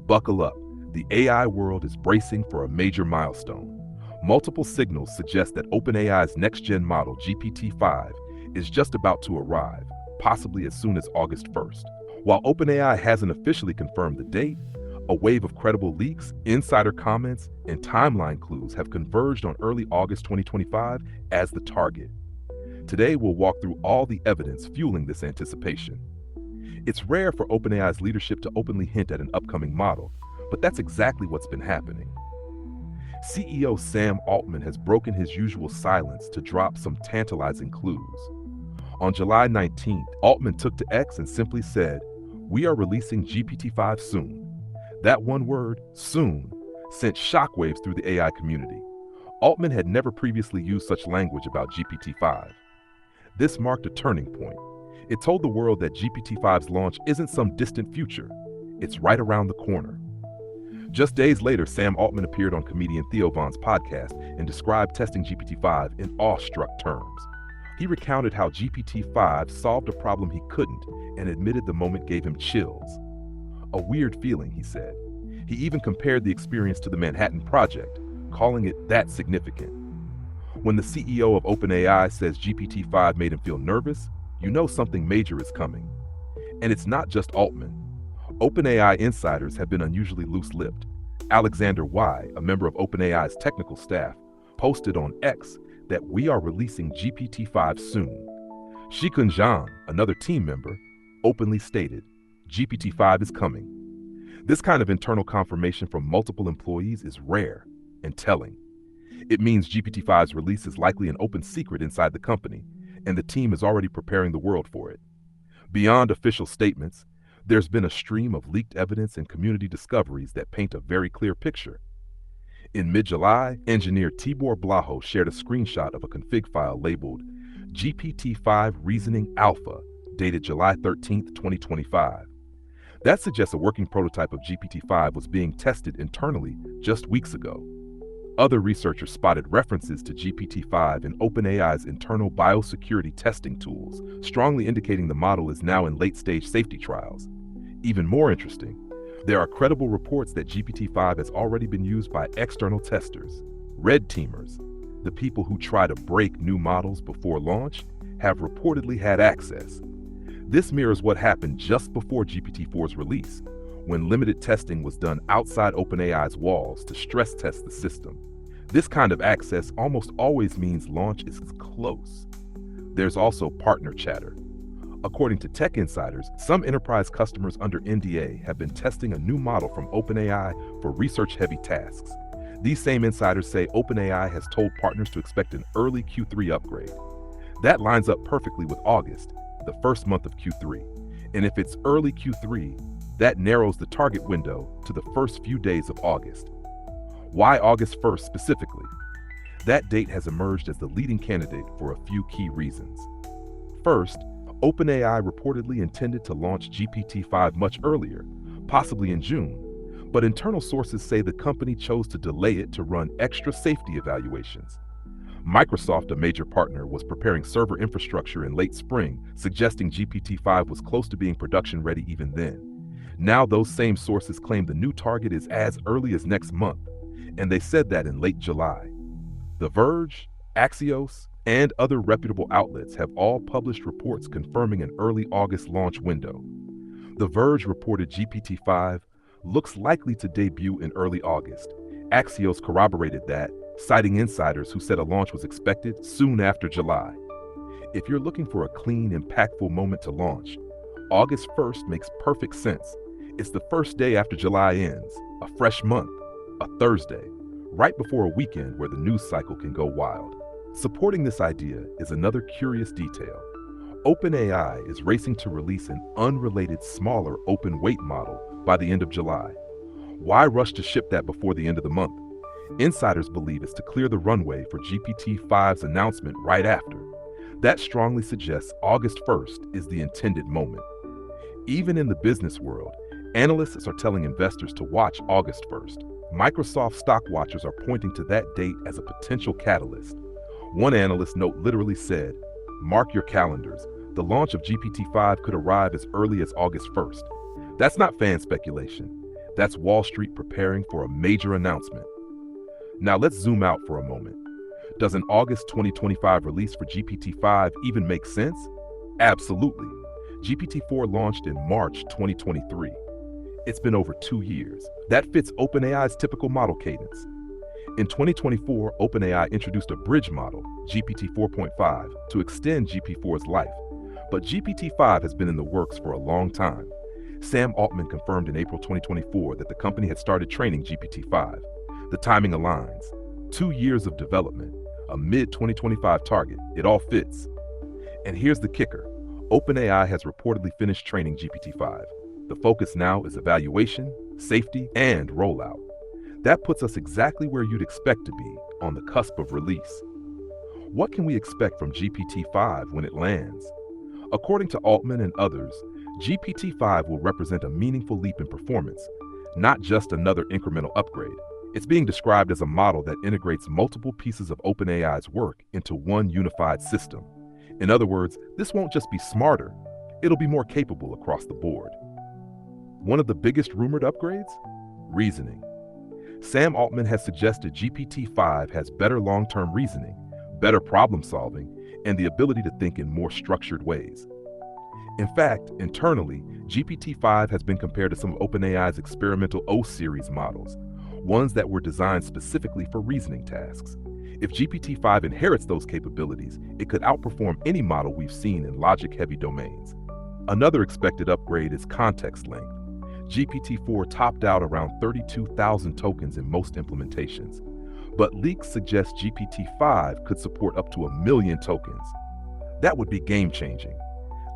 Buckle up. The AI world is bracing for a major milestone. Multiple signals suggest that OpenAI's next-gen model, GPT-5, is just about to arrive, possibly as soon as August 1st. While OpenAI hasn't officially confirmed the date, a wave of credible leaks, insider comments, and timeline clues have converged on early August 2025 as the target. Today, we'll walk through all the evidence fueling this anticipation. It's rare for OpenAI's leadership to openly hint at an upcoming model, but that's exactly what's been happening. CEO Sam Altman has broken his usual silence to drop some tantalizing clues. On July 19th, Altman took to X and simply said, "We are releasing GPT-5 soon." That one word, soon, sent shockwaves through the AI community. Altman had never previously used such language about GPT-5. This marked a turning point. It told the world that GPT-5's launch isn't some distant future. It's right around the corner. Just days later, Sam Altman appeared on comedian Theo Von's podcast and described testing GPT-5 in awestruck terms. He recounted how GPT-5 solved a problem he couldn't and admitted the moment gave him chills. A weird feeling, he said. He even compared the experience to the Manhattan Project, calling it that significant. When the CEO of OpenAI says GPT-5 made him feel nervous, you know something major is coming. And it's not just Altman. OpenAI insiders have been unusually loose-lipped. Alexander Y, a member of OpenAI's technical staff, posted on X that we are releasing GPT-5 soon. Shikun Zhang, another team member, openly stated, GPT-5 is coming. This kind of internal confirmation from multiple employees is rare and telling. It means GPT-5's release is likely an open secret inside the company, and the team is already preparing the world for it. Beyond official statements, there's been a stream of leaked evidence and community discoveries that paint a very clear picture. In mid-July, engineer Tibor Blaho shared a screenshot of a config file labeled GPT-5 Reasoning Alpha, dated July 13, 2025. That suggests a working prototype of GPT-5 was being tested internally just weeks ago. Other researchers spotted references to GPT-5 in OpenAI's internal biosecurity testing tools, strongly indicating the model is now in late-stage safety trials. Even more interesting, there are credible reports that GPT-5 has already been used by external testers. Red teamers, the people who try to break new models before launch, have reportedly had access. This mirrors what happened just before GPT-4's release, when limited testing was done outside OpenAI's walls to stress test the system. This kind of access almost always means launch is close. There's also partner chatter. According to tech insiders, some enterprise customers under NDA have been testing a new model from OpenAI for research-heavy tasks. These same insiders say OpenAI has told partners to expect an early Q3 upgrade. That lines up perfectly with August, the first month of Q3. And if it's early Q3, that narrows the target window to the first few days of August. Why August 1st specifically? That date has emerged as the leading candidate for a few key reasons. First, OpenAI reportedly intended to launch GPT-5 much earlier, possibly in June, but internal sources say the company chose to delay it to run extra safety evaluations. Microsoft, a major partner, was preparing server infrastructure in late spring, suggesting GPT-5 was close to being production-ready even then. Now those same sources claim the new target is as early as next month, and they said that in late July. The Verge, Axios, and other reputable outlets have all published reports confirming an early August launch window. The Verge reported GPT-5 looks likely to debut in early August. Axios corroborated that, citing insiders who said a launch was expected soon after July. If you're looking for a clean, impactful moment to launch, August 1st makes perfect sense. It's the first day after July ends, a fresh month, a Thursday, right before a weekend where the news cycle can go wild. Supporting this idea is another curious detail. OpenAI is racing to release an unrelated, smaller open weight model by the end of July. Why rush to ship that before the end of the month? Insiders believe it's to clear the runway for GPT-5's announcement right after. That strongly suggests August 1st is the intended moment. Even in the business world, analysts are telling investors to watch August 1st. Microsoft stock watchers are pointing to that date as a potential catalyst. One analyst note literally said, "Mark your calendars. The launch of GPT-5 could arrive as early as August 1st. That's not fan speculation. That's Wall Street preparing for a major announcement. Now let's zoom out for a moment. Does an August 2025 release for GPT-5 even make sense? Absolutely. GPT-4 launched in March 2023. It's been over 2 years. That fits OpenAI's typical model cadence. In 2024, OpenAI introduced a bridge model, GPT 4.5, to extend GPT-4's life. But GPT-5 has been in the works for a long time. Sam Altman confirmed in April 2024 that the company had started training GPT-5. The timing aligns. 2 years of development, a mid-2025 target, it all fits. And here's the kicker. OpenAI has reportedly finished training GPT-5. The focus now is evaluation, safety, and rollout. That puts us exactly where you'd expect to be, on the cusp of release. What can we expect from GPT-5 when it lands? According to Altman and others, GPT-5 will represent a meaningful leap in performance, not just another incremental upgrade. It's being described as a model that integrates multiple pieces of OpenAI's work into one unified system. In other words, this won't just be smarter, it'll be more capable across the board. One of the biggest rumored upgrades? Reasoning. Sam Altman has suggested GPT-5 has better long-term reasoning, better problem-solving, and the ability to think in more structured ways. In fact, internally, GPT-5 has been compared to some of OpenAI's experimental O-series models, ones that were designed specifically for reasoning tasks. If GPT-5 inherits those capabilities, it could outperform any model we've seen in logic-heavy domains. Another expected upgrade is context length. GPT-4 topped out around 32,000 tokens in most implementations, but leaks suggest GPT-5 could support up to 1 million tokens. That would be game-changing.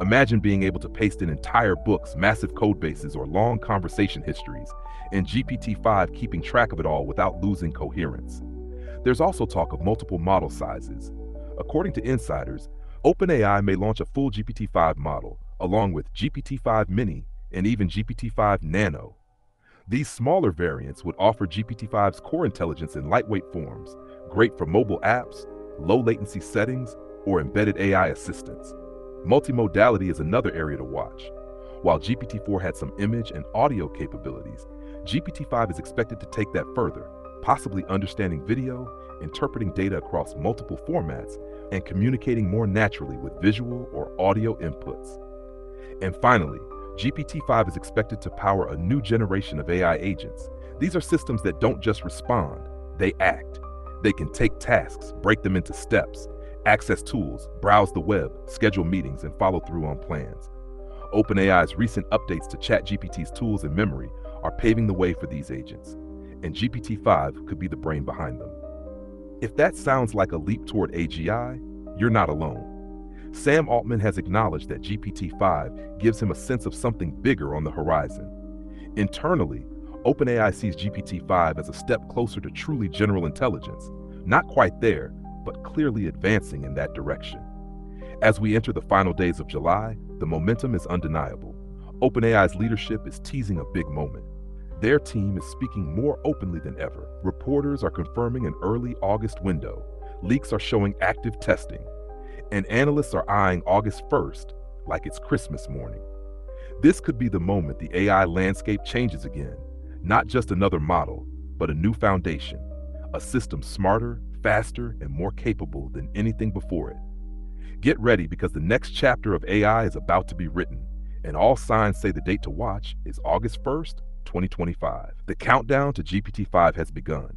Imagine being able to paste in entire books, massive code bases, or long conversation histories, and GPT-5 keeping track of it all without losing coherence. There's also talk of multiple model sizes. According to insiders, OpenAI may launch a full GPT-5 model, along with GPT-5 Mini and even GPT-5 Nano. These smaller variants would offer GPT-5's core intelligence in lightweight forms, great for mobile apps, low latency settings, or embedded AI assistants. Multimodality is another area to watch. While GPT-4 had some image and audio capabilities, GPT-5 is expected to take that further, possibly understanding video, interpreting data across multiple formats, and communicating more naturally with visual or audio inputs. And finally, GPT-5 is expected to power a new generation of AI agents. These are systems that don't just respond, they act. They can take tasks, break them into steps, access tools, browse the web, schedule meetings, and follow through on plans. OpenAI's recent updates to ChatGPT's tools and memory are paving the way for these agents, and GPT-5 could be the brain behind them. If that sounds like a leap toward AGI, you're not alone. Sam Altman has acknowledged that GPT-5 gives him a sense of something bigger on the horizon. Internally, OpenAI sees GPT-5 as a step closer to truly general intelligence, not quite there, but clearly advancing in that direction. As we enter the final days of July, the momentum is undeniable. OpenAI's leadership is teasing a big moment. Their team is speaking more openly than ever. Reporters are confirming an early August window. Leaks are showing active testing. And analysts are eyeing August 1st like it's Christmas morning. This could be the moment the AI landscape changes again. Not just another model, but a new foundation. A system smarter, faster, and more capable than anything before it. Get ready because the next chapter of AI is about to be written, and all signs say the date to watch is August 1st, 2025. The countdown to GPT-5 has begun.